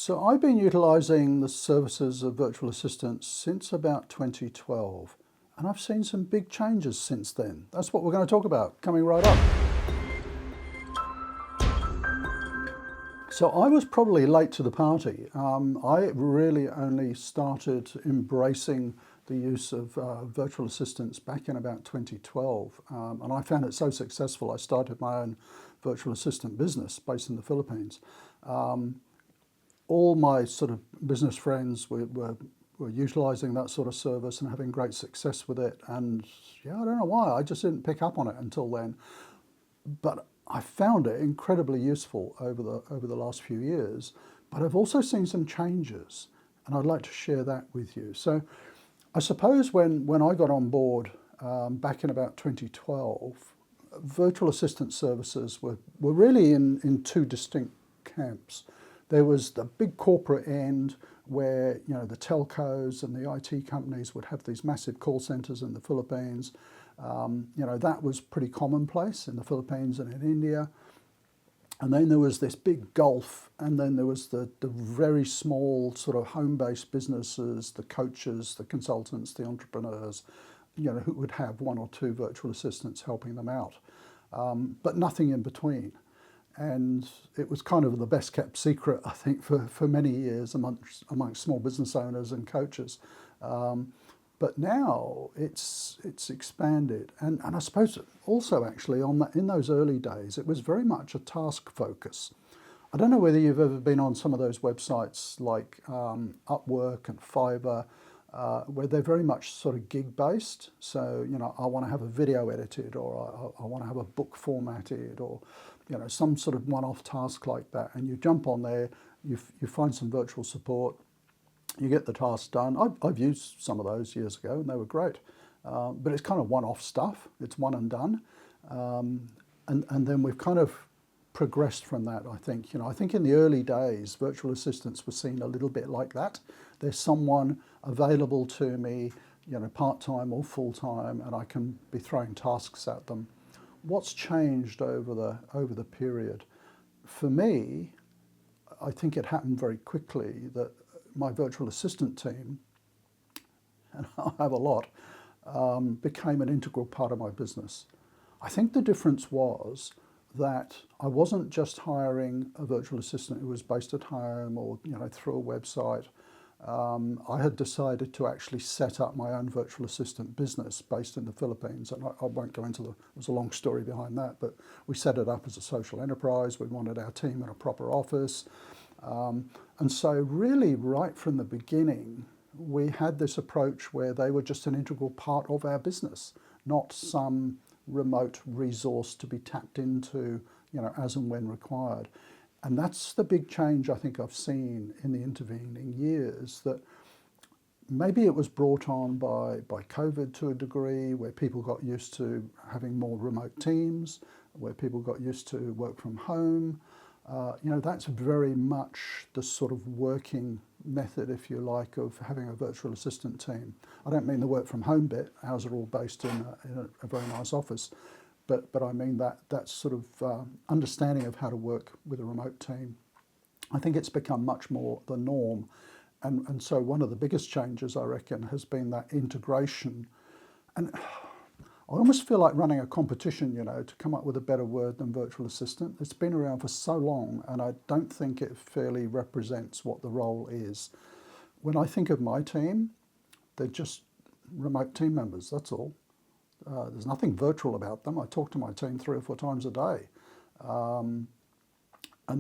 So I've been utilising the services of virtual assistants since about 2012, and I've seen some big changes since then. That's what we're going to talk about, coming right up. So I was probably late to the party. I really only started embracing the use of virtual assistants back in about 2012, and I found it so successful I started my own virtual assistant business based in the Philippines. All my sort of business friends were utilising that sort of service and having great success with it, and yeah, I don't know why, I just didn't pick up on it until then. But I found it incredibly useful over the last few years, but I've also seen some changes, and I'd like to share that with you. So I suppose when I got on board back in about 2012, virtual assistant services were really in two distinct camps. There was the big corporate end where, you know, the telcos and the IT companies would have these massive call centres in the Philippines. That was pretty commonplace in the Philippines and in India. And then there was this big gulf, and then there was the very small sort of home-based businesses, the coaches, the consultants, the entrepreneurs, who would have one or two virtual assistants helping them out, but nothing in between. And it was kind of the best kept secret, I think, for many years amongst small business owners and coaches. But now it's expanded, and I suppose also actually in those early days it was very much a task focus. I don't know whether you've ever been on some of those websites like Upwork and Fiverr, where they're very much sort of gig based. So I want to have a video edited, or I want to have a book formatted, or some sort of one-off task like that, and you jump on there, you find some virtual support. You get the task done. I've used some of those years ago, and they were great. But it's kind of one-off stuff. It's one and done. And then we've kind of progressed from that, I think. I think in the early days, virtual assistants were seen a little bit like that. There's someone available to me, part-time or full-time, and I can be throwing tasks at them. What's changed over the period? For me, I think it happened very quickly that my virtual assistant team, and I have a lot, became an integral part of my business. I think the difference was that I wasn't just hiring a virtual assistant who was based at home or through a website. I had decided to actually set up my own virtual assistant business based in the Philippines, and I won't go into there's a long story behind that, but we set it up as a social enterprise. We wanted our team in a proper office. And so really right from the beginning, we had this approach where they were just an integral part of our business, not some remote resource to be tapped into, as and when required. And that's the big change I think I've seen in the intervening years, that maybe it was brought on by COVID to a degree, where people got used to having more remote teams, where people got used to work from home. That's very much the sort of working method, if you like, of having a virtual assistant team. I don't mean the work from home bit. Ours are all based in a very nice office. But I mean that sort of understanding of how to work with a remote team. I think it's become much more the norm. And so one of the biggest changes, I reckon, has been that integration. And I almost feel like running a competition, to come up with a better word than virtual assistant. It's been around for so long, and I don't think it fairly represents what the role is. When I think of my team, they're just remote team members, that's all. There's nothing virtual about them. I talk to my team 3 or 4 times a day. And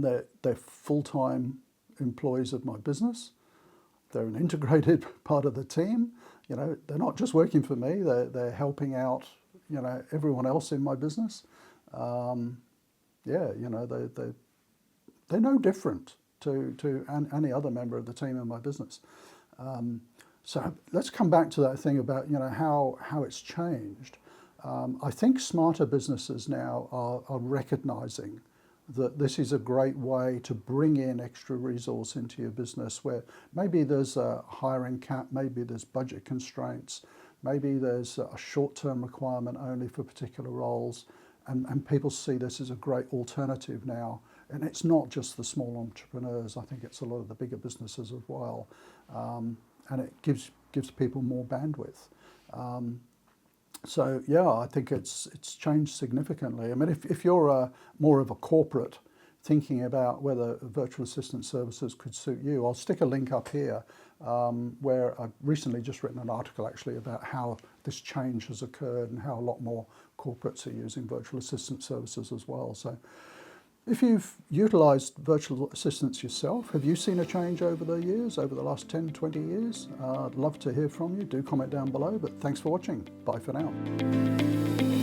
they're full-time employees of my business. They're an integrated part of the team. They're not just working for me, they're helping out, everyone else in my business. They're no different to any other member of the team in my business. So let's come back to that thing about, how it's changed. I think smarter businesses now are recognizing that this is a great way to bring in extra resource into your business, where maybe there's a hiring cap, maybe there's budget constraints, maybe there's a short-term requirement only for particular roles, and people see this as a great alternative now and it's not just the small entrepreneurs. I think it's a lot of the bigger businesses as well, and it gives people more bandwidth. So yeah, I think it's changed significantly. I mean, if you're more of a corporate thinking about whether virtual assistant services could suit you, I'll stick a link up here where I've recently just written an article actually about how this change has occurred and how a lot more corporates are using virtual assistant services as well. So if you've utilised virtual assistants yourself, have you seen a change over the years, over the last 10, 20 years? I'd love to hear from you. Do comment down below, but thanks for watching. Bye for now.